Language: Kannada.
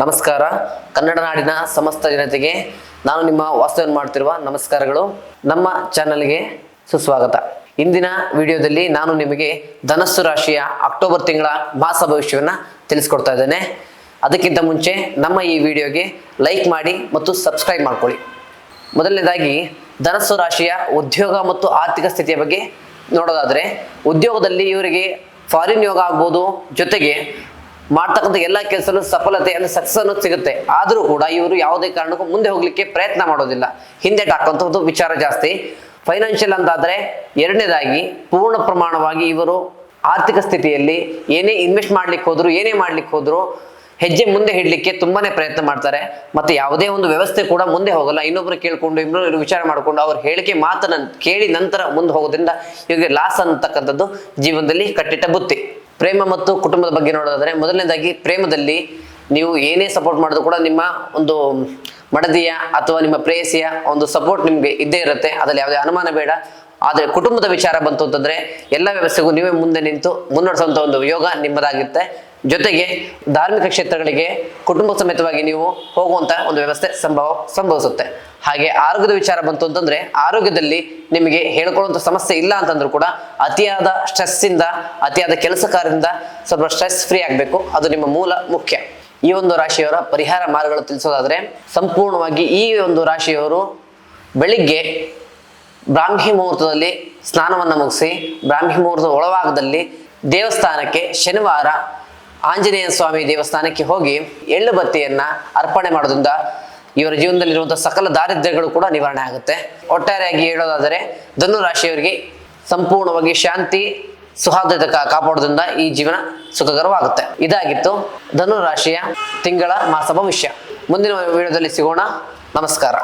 ನಮಸ್ಕಾರ. ಕನ್ನಡ ನಾಡಿನ ಸಮಸ್ತ ಜನತೆಗೆ ನಾನು ನಿಮ್ಮ ವಾಸ್ತವ್ಯ ಮಾಡ್ತಿರುವ ನಮಸ್ಕಾರಗಳು. ನಮ್ಮ ಚಾನಲ್ಗೆ ಸುಸ್ವಾಗತ. ಇಂದಿನ ವಿಡಿಯೋದಲ್ಲಿ ನಾನು ನಿಮಗೆ ಧನಸ್ಸು ರಾಶಿಯ ಅಕ್ಟೋಬರ್ ತಿಂಗಳ ಮಾಸ ಭವಿಷ್ಯವನ್ನು ತಿಳಿಸ್ಕೊಡ್ತಾ ಇದ್ದೇನೆ. ಅದಕ್ಕಿಂತ ಮುಂಚೆ ನಮ್ಮ ಈ ವಿಡಿಯೋಗೆ ಲೈಕ್ ಮಾಡಿ ಮತ್ತು ಸಬ್ಸ್ಕ್ರೈಬ್ ಮಾಡ್ಕೊಳ್ಳಿ. ಮೊದಲನೇದಾಗಿ ಧನಸ್ಸು ರಾಶಿಯ ಉದ್ಯೋಗ ಮತ್ತು ಆರ್ಥಿಕ ಸ್ಥಿತಿಯ ಬಗ್ಗೆ ನೋಡೋದಾದರೆ, ಉದ್ಯೋಗದಲ್ಲಿ ಇವರಿಗೆ ಫಾರಿನ್ ಯೋಗ ಆಗ್ಬೋದು, ಜೊತೆಗೆ ಮಾಡ್ತಕ್ಕಂಥ ಎಲ್ಲ ಕೆಲಸದಲ್ಲೂ ಸಫಲತೆ ಅಂದರೆ ಸಕ್ಸಸ್ ಅನ್ನೋದು ಸಿಗುತ್ತೆ. ಆದರೂ ಕೂಡ ಇವರು ಯಾವುದೇ ಕಾರಣಕ್ಕೂ ಮುಂದೆ ಹೋಗ್ಲಿಕ್ಕೆ ಪ್ರಯತ್ನ ಮಾಡೋದಿಲ್ಲ, ಹಿಂದೆ ಹಾಕುವಂಥದ್ದು ವಿಚಾರ ಜಾಸ್ತಿ. ಫೈನಾನ್ಷಿಯಲ್ ಅಂತಾದರೆ ಎರಡನೇದಾಗಿ ಪೂರ್ಣ ಪ್ರಮಾಣವಾಗಿ ಇವರು ಆರ್ಥಿಕ ಸ್ಥಿತಿಯಲ್ಲಿ ಏನೇ ಇನ್ವೆಸ್ಟ್ ಮಾಡ್ಲಿಕ್ಕೆ ಹೋದ್ರು, ಏನೇ ಮಾಡ್ಲಿಕ್ಕೆ ಹೋದ್ರು ಹೆಜ್ಜೆ ಮುಂದೆ ಇಡ್ಲಿಕ್ಕೆ ತುಂಬಾನೇ ಪ್ರಯತ್ನ ಮಾಡ್ತಾರೆ. ಮತ್ತೆ ಯಾವುದೇ ಒಂದು ವ್ಯವಸ್ಥೆ ಕೂಡ ಮುಂದೆ ಹೋಗಲ್ಲ. ಇನ್ನೊಬ್ರು ಕೇಳ್ಕೊಂಡು ಇನ್ನೊಬ್ರು ವಿಚಾರ ಮಾಡಿಕೊಂಡು ಅವ್ರ ಹೇಳಿಕೆ ಮಾತನ್ನ ಕೇಳಿ ನಂತರ ಮುಂದೆ ಹೋಗೋದ್ರಿಂದ ಇವರಿಗೆ ಲಾಸ್ ಅನ್ನತಕ್ಕಂಥದ್ದು ಜೀವನದಲ್ಲಿ ಕಟ್ಟಿಟ್ಟ ಬುತ್ತಿ. ಪ್ರೇಮ ಮತ್ತು ಕುಟುಂಬದ ಬಗ್ಗೆ ನೋಡೋದಾದ್ರೆ, ಮೊದಲನೇದಾಗಿ ಪ್ರೇಮದಲ್ಲಿ ನೀವು ಏನೇ ಸಪೋರ್ಟ್ ಮಾಡಿದ್ರು ಕೂಡ ನಿಮ್ಮ ಒಂದು ಮಡದಿಯ ಅಥವಾ ನಿಮ್ಮ ಪ್ರೇಯಸಿಯ ಒಂದು ಸಪೋರ್ಟ್ ನಿಮ್ಗೆ ಇದ್ದೇ ಇರುತ್ತೆ, ಅದರಲ್ಲಿ ಯಾವುದೇ ಅನುಮಾನ ಬೇಡ. ಆದರೆ ಕುಟುಂಬದ ವಿಚಾರ ಬಂತು ಅಂತಂದ್ರೆ ಎಲ್ಲ ವ್ಯವಸ್ಥೆಗೂ ನೀವೇ ಮುಂದೆ ನಿಂತು ಮುನ್ನಡೆಸುವಂತ ಒಂದು ಯೋಗ ನಿಮ್ಮದಾಗಿರುತ್ತೆ. ಜೊತೆಗೆ ಧಾರ್ಮಿಕ ಕ್ಷೇತ್ರಗಳಿಗೆ ಕುಟುಂಬ ಸಮೇತವಾಗಿ ನೀವು ಹೋಗುವಂತ ಒಂದು ವ್ಯವಸ್ಥೆ ಸಂಭವಿಸುತ್ತೆ. ಹಾಗೆ ಆರೋಗ್ಯದ ವಿಚಾರ ಬಂತು ಅಂತಂದ್ರೆ, ಆರೋಗ್ಯದಲ್ಲಿ ನಿಮಗೆ ಹೇಳ್ಕೊಳ್ಳುವಂತ ಸಮಸ್ಯೆ ಇಲ್ಲ ಅಂತಂದ್ರೂ ಕೂಡ ಅತಿಯಾದ ಸ್ಟ್ರೆಸ್ ಇಂದ, ಅತಿಯಾದ ಕೆಲಸ ಕಾರ್ಯದಿಂದ ಸ್ವಲ್ಪ ಸ್ಟ್ರೆಸ್ ಫ್ರೀ ಆಗಬೇಕು, ಅದು ನಿಮ್ಮ ಮೂಲ ಮುಖ್ಯ. ಈ ಒಂದು ರಾಶಿಯವರ ಪರಿಹಾರ ಮಾರ್ಗಗಳು ತಿಳಿಸೋದಾದ್ರೆ, ಸಂಪೂರ್ಣವಾಗಿ ಈ ಒಂದು ರಾಶಿಯವರು ಬೆಳಿಗ್ಗೆ ಬ್ರಾಹ್ಮಿ ಮುಹೂರ್ತದಲ್ಲಿ ಸ್ನಾನವನ್ನು ಮುಗಿಸಿ ಬ್ರಾಹ್ಮಿ ಮುಹೂರ್ತದ ಒಳಭಾಗದಲ್ಲಿ ದೇವಸ್ಥಾನಕ್ಕೆ ಶನಿವಾರ ಆಂಜನೇಯ ಸ್ವಾಮಿ ದೇವಸ್ಥಾನಕ್ಕೆ ಹೋಗಿ ಎಳ್ಳು ಬತ್ತಿಯನ್ನ ಅರ್ಪಣೆ ಮಾಡೋದ್ರಿಂದ ಇವರ ಜೀವನದಲ್ಲಿರುವಂತಹ ಸಕಲ ದಾರಿದ್ರ್ಯಗಳು ಕೂಡ ನಿವಾರಣೆ ಆಗುತ್ತೆ. ಒಟ್ಟಾರೆಯಾಗಿ ಹೇಳೋದಾದರೆ, ಧನು ರಾಶಿಯವರಿಗೆ ಸಂಪೂರ್ಣವಾಗಿ ಶಾಂತಿ ಸುಹಾರ್ದತೆ ಕಾಪಾಡೋದ್ರಿಂದ ಈ ಜೀವನ ಸುಖಕರವಾಗುತ್ತೆ. ಇದಾಗಿತ್ತು ಧನು ರಾಶಿಯ ತಿಂಗಳ ಮಾಸ ಭವಿಷ್ಯ. ಮುಂದಿನ ವಿಡಿಯೋದಲ್ಲಿ ಸಿಗೋಣ. ನಮಸ್ಕಾರ.